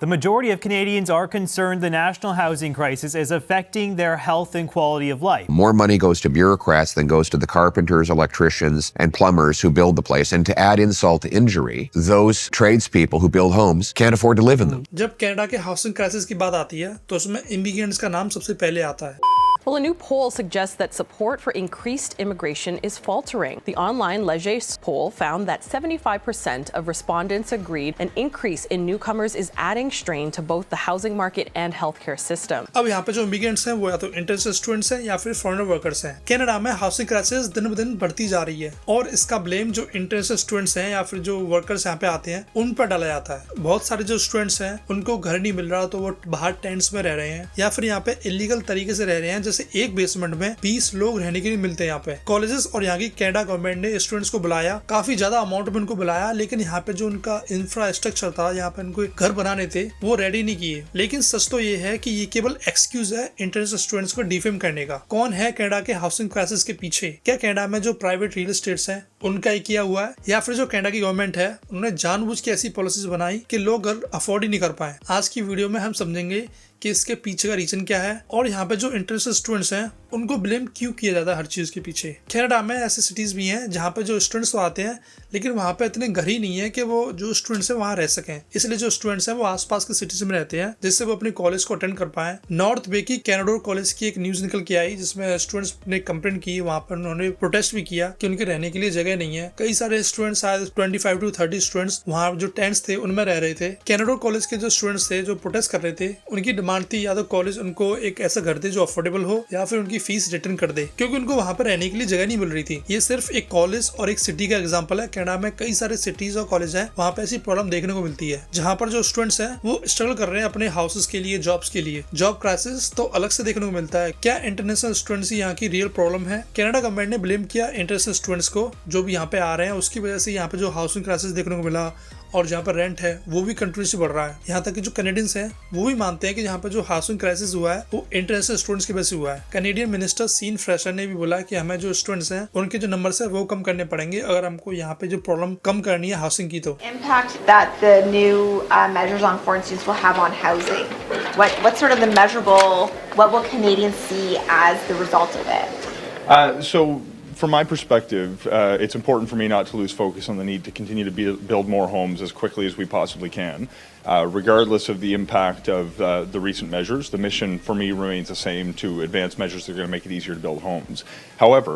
The majority of Canadians are concerned the national housing crisis is affecting their health and quality of life. More money goes to bureaucrats than goes to the carpenters, electricians, and plumbers who build the place. And to add insult to injury, those tradespeople who build homes can't afford to live in them. जब Canada के housing crisis की बात आती है तो उसमें immigrants का नाम सबसे पहले आता है। Well, a new poll suggests that support for increased immigration is faltering. The online Leger poll found that 75% of respondents agreed an increase in newcomers is adding strain to both the housing market and healthcare system. अब यहाँ पे जो immigrants हैं वो या तो international students हैं या फिर फॉरेनर वर्कर्स हैं। कनाडा में हाउसिंग क्राइसिस दिन ब दिन बढ़ती जा रही है और इसका ब्लेम जो इंटरनेशनल स्टूडेंट्स हैं या फिर जो वर्कर्स यहाँ पे आते हैं उन पर डाला जाता है। बहुत सारे जो स्टूडेंट्स हैं उनको घर नहीं मिल रहा तो वो बाहर टेंट्स में रह रहे हैं या फिर यहाँ पे इलीगल तरीके से रह रहे हैं। जैसे एक बेसमेंट में 20 लोग रहने के लिए मिलते हैं यहाँ पे। कॉलेजेस और यहाँ की कनाडा गवर्नमेंट ने स्टूडेंट्स को बुलाया, काफी ज्यादा अमाउंट में उनको बुलाया, लेकिन यहाँ पे जो उनका इंफ्रास्ट्रक्चर था, यहाँ पे उनको घर बनाने थे, वो रेडी नहीं किए। लेकिन सच तो ये है कि ये केवल एक्सक्यूज है इंटरनेशनल स्टूडेंट्स को डिफेम करने का। कौन है कनाडा के हाउसिंग क्राइसिस के पीछे? क्या कनाडा में जो प्राइवेट रियल एस्टेट्स हैं उनका ही किया हुआ है या फिर जो कनाडा की गवर्नमेंट है उन्होंने जानबूझ के ऐसी पॉलिसीज बनाई कि लोग घर अफोर्ड ही नहीं कर पाए? आज की वीडियो में हम समझेंगे कि इसके पीछे का रीजन क्या है और यहाँ पे जो इंटरनेशनल स्टूडेंट्स हैं उनको ब्लेम क्यों किया जाता है हर चीज के पीछे। कनाडा में ऐसे सिटीज भी हैं जहाँ पे जो स्टूडेंट्स तो आते हैं लेकिन वहाँ पे इतने घर ही नहीं है कि वो जो स्टूडेंट्स हैं वहाँ रह सकें, इसलिए जो स्टूडेंट्स हैं वो आसपास के सिटीज में रहते हैं जिससे वो अपने कॉलेज को अटेंड कर पाए। नॉर्थ बे की कैनाडोर कॉलेज की एक न्यूज निकल के आई जिसमें स्टूडेंट्स ने कंप्लेंट की, वहाँ पर उन्होंने प्रोटेस्ट भी किया कि उनके रहने के लिए जगह नहीं है। कई सारे स्टूडेंट्स, शायद 25 to 30 स्टूडेंट्स वहाँ जो टेंट्स थे उनमें रह रहे थे। कैनाडोर कॉलेज के जो स्टूडेंट्स थे जो प्रोटेस्ट कर रहे थे उनकी डिमांड थी या तो कॉलेज उनको एक ऐसा घर दे जो अफोर्डेबल हो या फिर उनकी फीस रिटर्न कर दे, क्योंकि उनको वहाँ पर रहने के लिए जगह नहीं मिल रही थी। ये सिर्फ एक कॉलेज और एक सिटी का एग्जांपल है। कनाडा में कई सारे सिटीज और कॉलेज हैं वहाँ पे ऐसी प्रॉब्लम देखने को मिलती है जहाँ पर जो स्टूडेंट्स हैं वो स्ट्रगल कर रहे हैं अपने हाउसेस के लिए, जॉब्स के लिए। जॉब क्राइसिस तो अलग से देखने को मिलता है। क्या इंटरनेशनल स्टूडेंट्स यहाँ की रियल प्रॉब्लम है? कनाडा गवर्नमेंट ने ब्लेम किया इंटरनेशनल स्टूडेंट्स को जो भी यहाँ पे आ रहे हैं, उसकी वजह से यहाँ पे जो हाउसिंग क्राइसिस देखने को मिला और जहाँ पर रेंट है वो भी कंट्रीज से बढ़ रहा है। यहाँ तक कि जो कैनेडियंस हैं वो भी मानते हैं कि यहाँ पर जो हाउसिंग क्राइसिस हुआ है वो इंटरनेशनल स्टूडेंट्स की वजह से हुआ है। कैनेडियन मिनिस्टर सीन फ्रेशर ने भी बोला कि हमें जो स्टूडेंट्स हैं उनके जो नंबर्स है वो कम करने पड़ेंगे अगर हमको यहाँ पे जो प्रॉब्लम कम करनी है हाउसिंग की। तो impact that the new measures on foreign students will have on housing, what's sort of the measurable, what will Canadians see as the result of it? So from my perspective, it's important for me not to lose focus on the need to continue to build more homes as quickly as we possibly can. Regardless of the impact of the recent measures, the mission for me remains the same: to advance measures that are going to make it easier to build homes. However,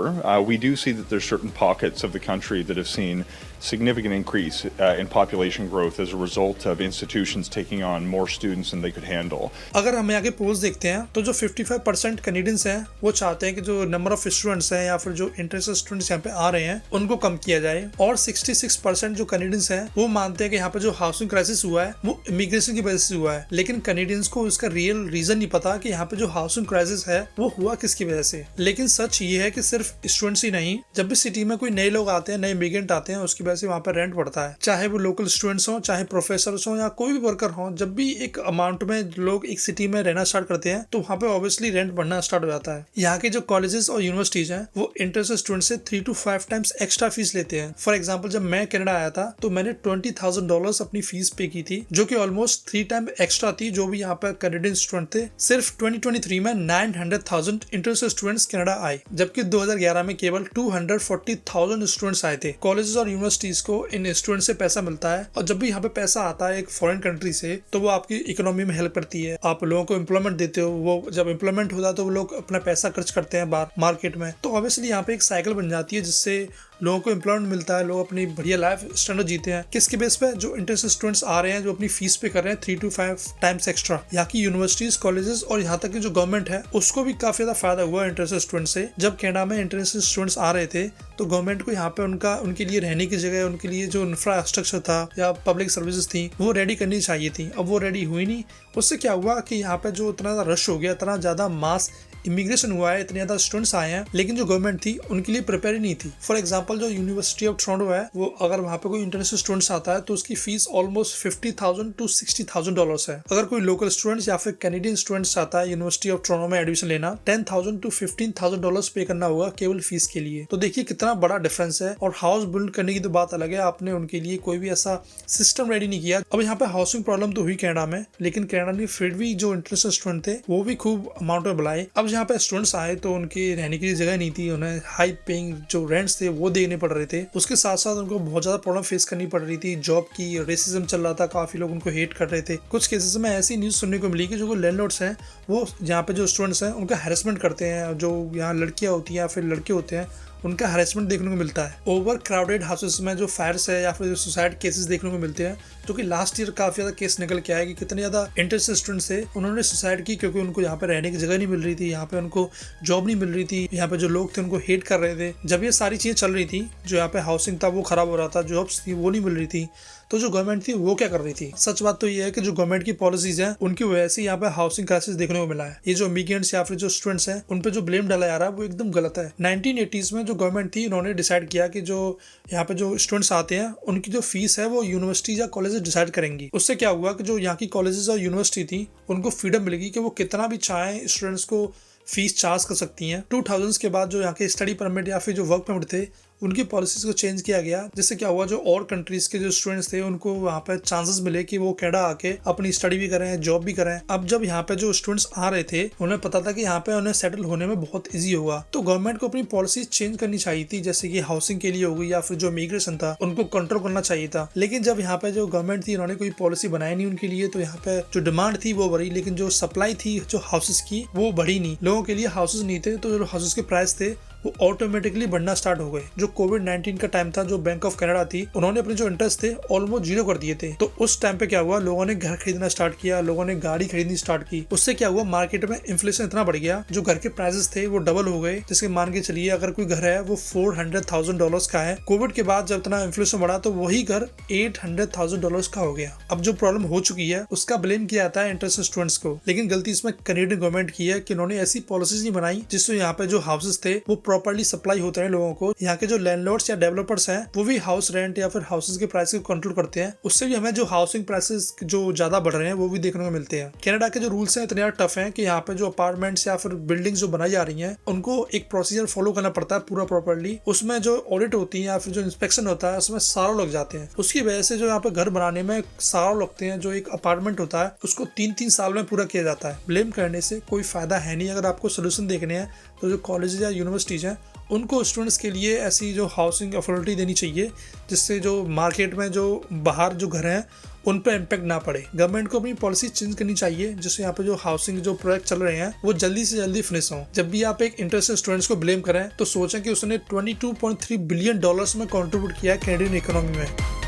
we do see that there's certain pockets of the country that have seen significant increase in population growth as a result of institutions taking on more students than they could handle. अगर हम आगे poles देखते हैं तो जो 55% Canadians हैं वो चाहते हैं कि जो नंबर ऑफ स्टूडेंट्स हैं या फिर जो इंटरनेशनल स्टूडेंट्स यहाँ पे आ रहे हैं उनको कम किया जाए, और 66% जो कैनेडियंस हैं वो मानते हैं कि यहाँ पे जो हाउसिंग क्राइसिस हुआ है वो इमिग्रेशन की वजह से हुआ है। लेकिन कैनेडियंस को उसका रियल रीजन नहीं पता कि यहाँ पे जो हाउसिंग क्राइसिस है वो हुआ किसकी वजह से। लेकिन सच ये है कि सिर्फ स्टूडेंट्स ही नहीं, जब भी सिटी में कोई नए लोग आते हैं, नए इमिग्रेंट आते हैं, उसकी वजह से वहाँ पर रेंट बढ़ता है। चाहे वो लोकल स्टूडेंट्स हो, चाहे प्रोफेसर्स हो या कोई भी वर्कर हो, जब भी एक अमाउंट में लोग एक सिटी में रहना स्टार्ट करते हैं तो वहाँ पे ऑब्वियसली रेंट बढ़ना स्टार्ट हो जाता है। यहाँ के जो कॉलेजेस और यूनिवर्सिटीज हैं वो इंटरनेशनल स्टूडेंट से 3 to 5 टाइम्स एक्स्ट्रा फीस लेते हैं। फॉर एग्जाम्पल, जब मैं कनाडा आया था तो मैंने $20,000 अपनी फीस पे की थी, जो कि ऑलमोस्ट 3 टाइम एक्स्ट्रा थी जो भी यहाँ पर कैनेडियन स्टूडेंट थे। सिर्फ 2023 में 900,000 इंटरनेशनल स्टूडेंट्स कनाडा आए, जबकि 2011 में केवल 240,000 स्टूडेंट्स आए थे। कॉलेजेस और यूनिवर्सिटीज को इन स्टूडेंट से पैसा मिलता है, और जब भी यहाँ पे पैसा आता है एक फॉरेन कंट्री से तो वो आपकी इकोनॉमी में हेल्प करती है। आप लोगों को एम्प्लॉयमेंट देते हो, वो जब एम्प्लॉयमेंट होता है तो वो लोग अपना पैसा खर्च करते हैं बाहर मार्केट में, तो ऑब्वियसली यहाँ पे एक साइकिल बन जाती है जिससे लोगों को एम्प्लॉयमेंट मिलता है, लोग अपनी बढ़िया लाइफ स्टैंडर्ड जीते हैं। किसके बेस पे? जो इंटरनेशनल स्टूडेंट्स आ रहे हैं जो अपनी फीस पे कर रहे हैं 3 to 5 टाइम्स एक्स्ट्रा। यहाँ की यूनिवर्सिटीज, कॉलेजेस और यहाँ तक की जो गवर्नमेंट है उसको भी काफी ज्यादा फायदा हुआ इंटरनेशनल स्टूडेंट से। जब कनाडा में इंटरनेशनल स्टूडेंट्स आ रहे थे तो गवर्नमेंट को यहाँ पे उनके लिए रहने की जगह, उनके लिए जो इंफ्रास्ट्रक्चर था या पब्लिक सर्विसेज थी वो रेडी करनी चाहिए थी। अब वो रेडी हुई नहीं। उससे क्या हुआ कि यहाँ पे जो इतना ज्यादा रश हो गया, इतना ज्यादा मास इमिग्रेशन हुआ है, इतने ज्यादा स्टूडेंट्स आए हैं, लेकिन जो गवर्नमेंट थी उनके लिए प्रिपेयर ही नहीं थी। फॉर एग्जाम्पल जो यूनिवर्सिटी ऑफ टोरंटो है, वो अगर वहाँ पे कोई इंटरनेशनल स्टूडेंट्स आता है तो उसकी फीस ऑलमोस्ट $50,000 to $60,000 है। अगर कोई लोकल स्टूडेंट्स या फिर कैनेडियन स्टूडेंट्स आता है यूनिवर्सिटी ऑफ टोरंटो में एडमिशन लेना, $10,000 to $15,000 पे करना होगा केवल फीस के लिए। तो देखिए कितना बड़ा डिफरेंस है। और हाउस बिल्ड करने की तो बात अलग है, आपने उनके लिए कोई भी ऐसा सिस्टम रेडी नहीं किया। अब यहाँ पे हाउसिंग प्रॉब्लम तो हुई कनाडा में, लेकिन कनाडा ने फिर भी जो इंटरनेशनल स्टूडेंट थे वो भी खूब अमाउंट में बुलाए। अब यहाँ पे स्टूडेंट्स आए तो उनके रहने के लिए जगह नहीं थी, उन्हें हाई पेइंग जो रेंट्स थे वो देने पड़ रहे थे। उसके साथ साथ उनको बहुत ज्यादा प्रॉब्लम फेस करनी पड़ रही थी। जॉब की रेसिज्म चल रहा था, काफी लोग उनको हेट कर रहे थे। कुछ केसेस में ऐसी न्यूज सुनने को मिली कि जो लैंडलॉर्ड्स हैं वो यहाँ पे जो स्टूडेंट्स हैं उनका हैरेसमेंट करते हैं। जो यहाँ लड़कियां होती हैं या फिर लड़के होते हैं उनका हैरेसमेंट देखने को मिलता है। ओवर क्राउडेड हाउसेस में जो फायर्स है या फिर जो सुसाइड केसेस देखने को मिलते हैं, जो कि लास्ट ईयर काफी ज्यादा केस निकल के आया कि कितने ज्यादा इंटरनेशनल स्टूडेंट्स थे उन्होंने सुसाइड की क्योंकि उनको यहाँ पे रहने की जगह नहीं मिल रही थी, यहाँ पे उनको जॉब नहीं मिल रही थी, यहाँ पे जो लोग थे उनको हेट कर रहे थे। जब ये सारी चीजें चल रही थी, जो यहाँ पे हाउसिंग था वो खराब हो रहा था, जॉब्स थी वो नहीं मिल रही थी, तो जो गवर्नमेंट थी वो क्या कर रही थी? सच बात तो ये है कि जो गवर्नमेंट की पॉलिसीज हैं उनकी वजह से यहाँ पे हाउसिंग क्राइसिस देखने को मिला है। ये जो इमिग्रेंट्स या फिर जो स्टूडेंट्स हैं उन पे जो ब्लेम डाला जा रहा है वो एकदम गलत है। 1980s में जो गवर्नमेंट थी उन्होंने डिसाइड किया कि जो यहाँ पे जो स्टूडेंट्स आते हैं उनकी जो फीस है वो यूनिवर्सिटी या कॉलेजेस डिसाइड करेंगी। उससे क्या हुआ कि जो यहाँ की कॉलेजेस और यूनिवर्सिटी थी उनको फ्रीडम मिलेगी कि वो कितना भी चाहे स्टूडेंट्स को फीस चार्ज कर सकती हैं। 2000s के बाद जो यहाँ के स्टडी परमिट या फिर जो वर्क परमिट थे उनकी पॉलिसीज को चेंज किया गया, जिससे क्या हुआ जो और कंट्रीज के जो स्टूडेंट्स थे उनको वहाँ पे चांसेस मिले कि वो कनाडा आके अपनी स्टडी भी करें, जॉब भी करें। अब जब यहाँ पे जो स्टूडेंट्स आ रहे थे उन्हें पता था कि यहाँ पे उन्हें सेटल होने में बहुत इजी होगा, तो गवर्नमेंट को अपनी पॉलिसी चेंज करनी चाहिए थी, जैसे कि हाउसिंग के लिए हो गई या फिर जो इमिग्रेशन था उनको कंट्रोल करना चाहिए था। लेकिन जब यहाँ पे जो गवर्नमेंट थी उन्होंने कोई पॉलिसी बनाई नहीं उनके लिए, तो यहाँ पे जो डिमांड थी वो बढ़ी, लेकिन जो सप्लाई थी जो हाउसेस की वो बढ़ी नहीं। लोगों के लिए हाउसेस नहीं थे, तो जो हाउसेस के प्राइस थे वो ऑटोमेटिकली बढ़ना स्टार्ट हो गए। जो कोविड-19 का टाइम था, जो बैंक ऑफ कनाडा थी उन्होंने अपने जो इंटरेस्ट थे ऑलमोस्ट 0 कर दिए थे। तो उस टाइम पे क्या हुआ, लोगों ने घर खरीदना स्टार्ट किया, लोगों ने गाड़ी खरीदनी स्टार्ट की। उससे क्या हुआ, मार्केट में इन्फ्लेशन इतना बढ़ गया, जो घर के प्राइसेस थे वो डबल हो गए। जैसे मान के चलिए अगर कोई घर है वो $400,000 का है, कोविड के बाद जब इतना इन्फ्लेशन बढ़ा तो वही घर $800,000 का हो गया। अब जो प्रॉब्लम हो चुकी है उसका ब्लेम किया जाता है इंटरनेशनल स्टूडेंट्स को, लेकिन गलती इसमें कनेडियन गवर्नमेंट की है कि उन्होंने ऐसी पॉलिसीज नहीं बनाई जिससे यहाँ पे जो हाउसेस थे वो प्रॉपर्ली सप्लाई होते हैं लोगों को। यहाँ के जो लैंडलॉर्ड्स या डेवलपर्स हैं वो भी हाउस रेंट या फिर हाउसेस के प्राइस को कंट्रोल करते हैं। उससे भी हमें जो हाउसिंग प्राइसेस जो ज्यादा बढ़ रहे हैं वो भी देखने को मिलते हैं। कनाडा के जो रूल्स हैं इतने टफ हैं कि यहाँ पे जो अपार्टमेंट्स या फिर बिल्डिंग्स जो बनाई जा रही हैं उनको एक प्रोसीजर फॉलो करना पड़ता है पूरा प्रॉपर्ली। उसमें जो ऑडिट होती है या फिर जो इंस्पेक्शन होता है उसमें सालों लग जाते हैं। उसकी वजह से जो यहाँ पे घर बनाने में सालों लगते हैं। जो एक अपार्टमेंट होता है उसको 3-3 साल में पूरा किया जाता है। ब्लेम करने से कोई फायदा है नहीं। अगर आपको सोल्यूशन देखने हैं तो जो कॉलेज या यूनिवर्सिटीज हैं उनको स्टूडेंट्स के लिए ऐसी जो हाउसिंग अफोर्डेबिलिटी देनी चाहिए जिससे जो मार्केट में जो बाहर जो घर हैं उन पर इम्पैक्ट ना पड़े। गवर्नमेंट को अपनी पॉलिसी चेंज करनी चाहिए जिससे यहाँ पे जो हाउसिंग जो प्रोजेक्ट चल रहे हैं वो जल्दी से जल्दी फिनिश हो। जब भी आप एक इंटरेस्टेड स्टूडेंट्स को ब्लेम करें तो सोचें कि उसने $22.3 बिलियन में कंट्रीब्यूट किया है कैनेडियन इकोनॉमी में।